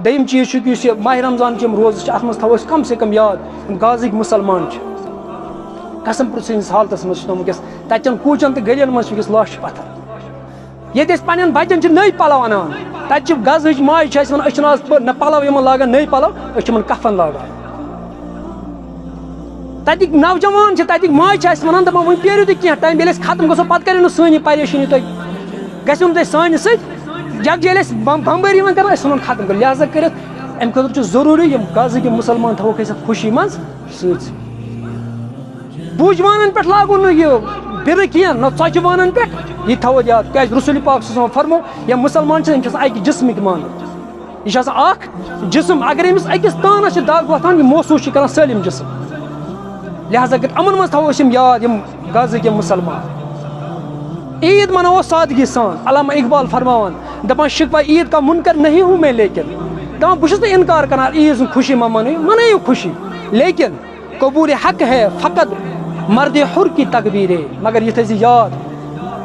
دوٚیِم چیٖز چھُ کہ یُس یہِ ماہِ رمضان چہِ یِم روزٕ چھِ اَتھ منٛز تھاوو أسۍ کم سے کم یاد یِم غازٕکۍ مُسلمان چھِ قسم پرٛژھ سٕنٛدِس حالتس منٛز چھِ تِم وٕنکٮ۪س تَتہِ چٮ۪ن کوٗچن تہٕ گٔلین منٛز چھِ وٕنکٮ۪س لاشہِ پتھر ییٚتہِ أسۍ پنٕنٮ۪ن بچن چھِ نٔے پلو انان تَتہِ چھِ غزٕچ ماجہِ چھِ اَسہِ وَنان أسۍ چھِنہٕ آز نہ پلو یِمن لاگان نٔے پلو أسۍ چھِ یِمن کفن لاگان تَتِکۍ نوجوان چھِ تَتِکۍ ماجہِ چھِ اَسہِ وَنان دَپان وۄنۍ پیٲرِو تُہۍ کینٛہہ ٹایم ییٚلہِ أسۍ ختم گژھو پتہٕ کٔرِو نہٕ سٲنۍ یہِ پریشٲنی تۄہہِ گژھِو نہٕ تۄہہِ سانہِ سۭتۍ یکجہ ییٚلہِ أسۍ بمبٲری یِوان کران أسۍ ژھٕنون ختم کٔرِتھ لہٰذا کٔرِتھ اَمہِ خٲطرٕ چھُ ضروٗری یِم غزٕکۍ یِم مُسلمان تھاووکھ أسۍ اَتھ خوشی منٛز سۭتۍ سۭتۍ بوٗجوانن پٮ۪ٹھ لاگو نہٕ یہِ بِرٕ کینٛہہ نہ ژۄچہِ وانن پٮ۪ٹھ یہِ تھاوو یاد کیازِ رسول پاک صلی اللہ علیہ وسلم فرمو یِم مُسلمان چھِ یِم چھِ آسان اَکہِ جسمٕکۍ مانٕتۍ یہِ چھِ آسان اکھ جسم اگر أمِس أکِس تانس چھِ دگ وۄتھان یہِ محسوٗس چھِ کران سٲلِم جسم لہٰذا کٔرِتھ یِمن منٛز تھاوو أسۍ یِم یاد یِم غزٕکۍ یِم مُسلمان عیٖد مناوو سادگی سان علامہ اقبال فرماوان دپان شکوہ عیٖد کا منکر نہیں ہوں میں لیکن دپان بہٕ چھُس نہٕ اِنکار کران عیٖذ ہُنٛد خوشی مہ منٲیِو خوشی لیکن قبوٗل حق ہے فقط مرد حُر کی تقبیر ہے مگر یہِ تھٲیزِ یاد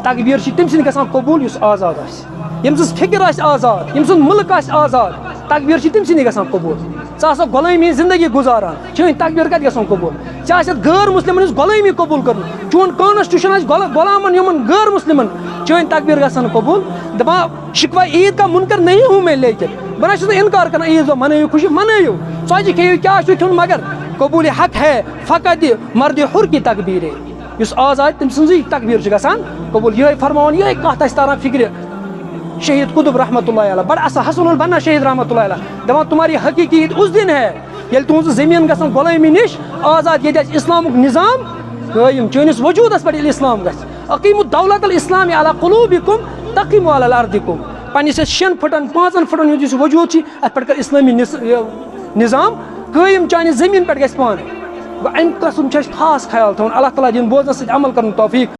تقبیر چھِ تٔمۍ سٕنٛدِ گژھان قبوٗل یُس آزاد آسہِ ییٚمہِ سٕنٛز فِکر آسہِ آزاد ییٚمہِ سُنٛد مُلک آسہِ آزاد تقبیر چھِ تٔمۍ سٕنٛدِ گژھان قبوٗل ژٕ آسکھ غۄلٲمی زندگی گُزاران چٲنۍ تقبیر کتہِ گژھان قبوٗل ژےٚ آسٮ۪تھ غٲر مُسلمن ہٕنٛز غۄلٲمی قبوٗل کٔرمٕژ چون کانسٹیوشن آسہِ غۄلامن یِمن غٲر مُسلمن چٲنۍ تقبیر گژھان قبوٗل دپان شکوہ عیٖد کا منکر نہیں ہوں میں لیکن بہٕ نہ چھُس نہٕ اِنکار کران عیٖذ دۄہ منٲیِو خوشی منٲیِو ژۄچہِ کھیٚیِو کیٛاہ چھُو کھیوٚن مگر قبوٗل حق ہے فقط مرد حُر کی تقبیر ہے یُس آز آسہِ تٔمۍ سٕنٛزٕے تقبیر چھِ گژھان قبوٗل یِہوے فرماوان یِہوے کتھ آسہِ تاران فکرِ شہید قطب رحمۃ اللہ علیہ بڑا اصل حسن البنا شہید رحمۃ اللہ علیہ دپان تمہاری حقیقی عید اس دن ہے ییٚلہِ تُہنٛز زٔمیٖن گژھن غۄلٲمی نِش آزاد ییٚتہِ آسہِ اِسلامُک نظام قٲیِم چٲنِس وجوٗدس پٮ۪ٹھ ییٚلہِ اِسلام گژھِ عقیٖمُ الدولۃ الاسلام علی قلوٗبکم تقیٖمُ علی الارضکم پننِس یَتھ 6 پھٕٹن 5 پھٕٹن ہُنٛد یُس وجوٗد چھُ اتھ پٮ۪ٹھ کر اِسلٲمی نظام قٲیِم چانہِ زٔمیٖن پٮ۪ٹھ گژھِ پانہٕ گوٚو امہِ قٕسم چھُ اَسہِ خاص خیال تھاوُن اللہ تعالیٰ دِیِن بوزنس سۭتۍ عمل کرنُک توفیٖق